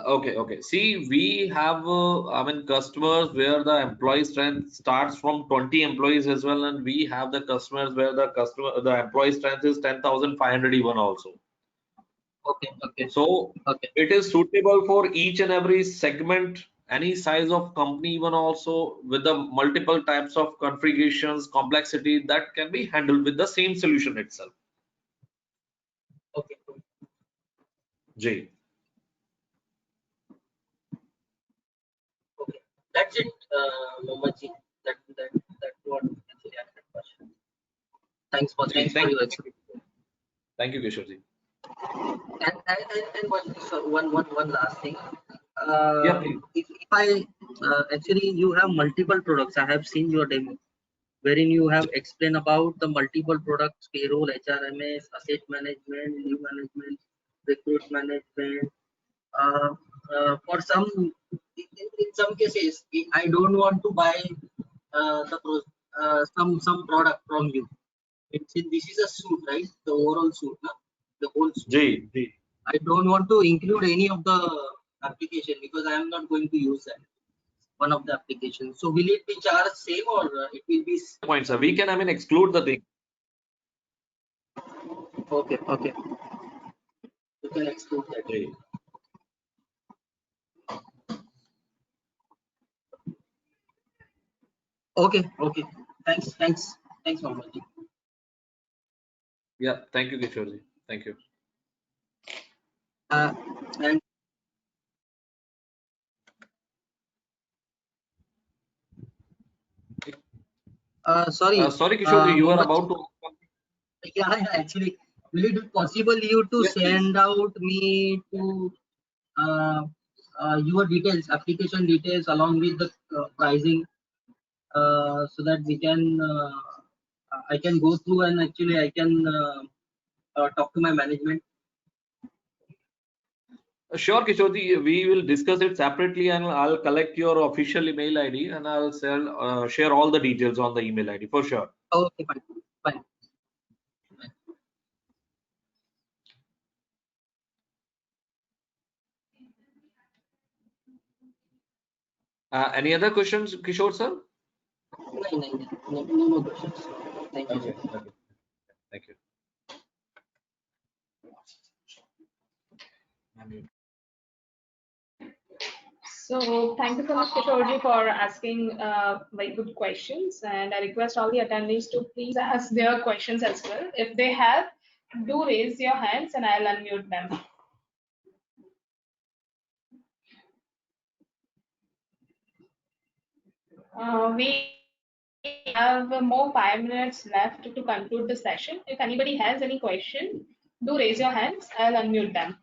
Okay. See, we have, I mean, customers where the employee strength starts from 20 employees as well, and we have the customers where the employee strength is 10,500 even also. Okay, okay, So okay, it is suitable for each and every segment, any size of company, even also with the multiple types of configurations, complexity that can be handled with the same solution itself. okay. J. Okay, that's it, Mohammed ji. That what actually I had a question. Thanks Ji, for your answer. thank you, Kishore ji. And one last thing. Yeah, please. If I actually you have multiple products. I have seen your demo wherein you have explained about the multiple products: payroll, HRMS, asset management, leave management, recruit management. For some in some cases, I don't want to buy some product from you. This is a suit, right? The overall suit, na? The whole suit. G. I don't want to include any of the application because I am not going to use that one of the applications. So will it be charged same or it will be? Point, sir. We can, exclude the thing. Okay. You can exclude that. G. Okay. Thanks, Mohammed. Yeah. Thank you, Kishore. Thank you. And sorry. Sorry, Kishore, you are Mohammed, about to. yeah, actually, will it be possible you to Yes, please. send out me to your details, application details along with the pricing, so that we can I can go through and actually I can talk to my management. Sure, Kishore, we will discuss it separately, and I'll collect your official email ID and I'll share all the details on the email ID for sure. Okay, fine. Any other questions, Kishore, sir? No more questions. Thank you. Okay. Thank you. So thank you so much, Kishorji, for asking very good questions. And I request all the attendees to please ask their questions as well. If they have, do raise your hands and I'll unmute them. We have more 5 minutes left to conclude the session. If anybody has any question, do raise your hands. I'll unmute them.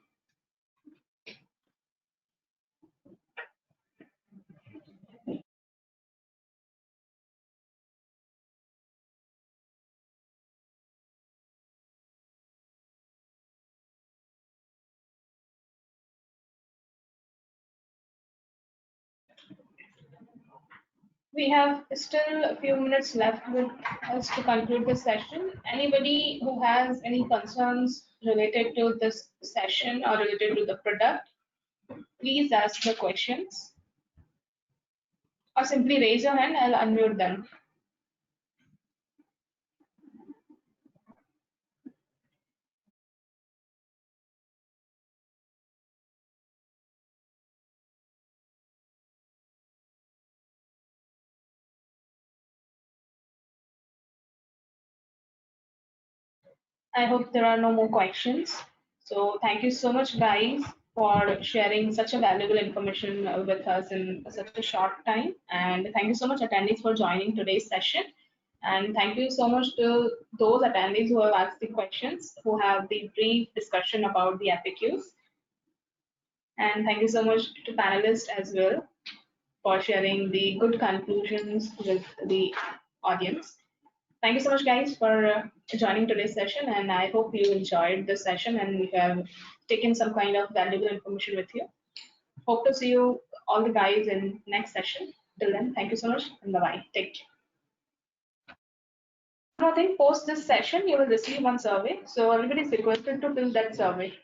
We have still a few minutes left with us to conclude the session. Anybody who has any concerns related to this session or related to the product, please ask the questions or simply raise your hand. I'll unmute them. I hope there are no more questions. So thank you so much, guys, for sharing such a valuable information with us in such a short time. And thank you so much, attendees, for joining today's session. And thank you so much to those attendees who have asked the questions, who have the brief discussion about the FAQs. And thank you so much to panelists as well for sharing the good conclusions with the audience. Thank you so much, guys, for joining today's session, and I hope you enjoyed this session and you have taken some kind of valuable information with you. Hope to see you all the guys in next session. Till then, thank you so much and bye-bye. Take care. One more thing, post this session, you will receive one survey. So everybody is requested to fill that survey.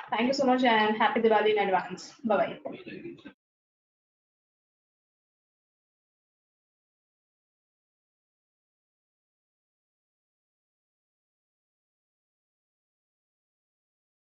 Thank you so much and happy Diwali in advance. Bye-bye.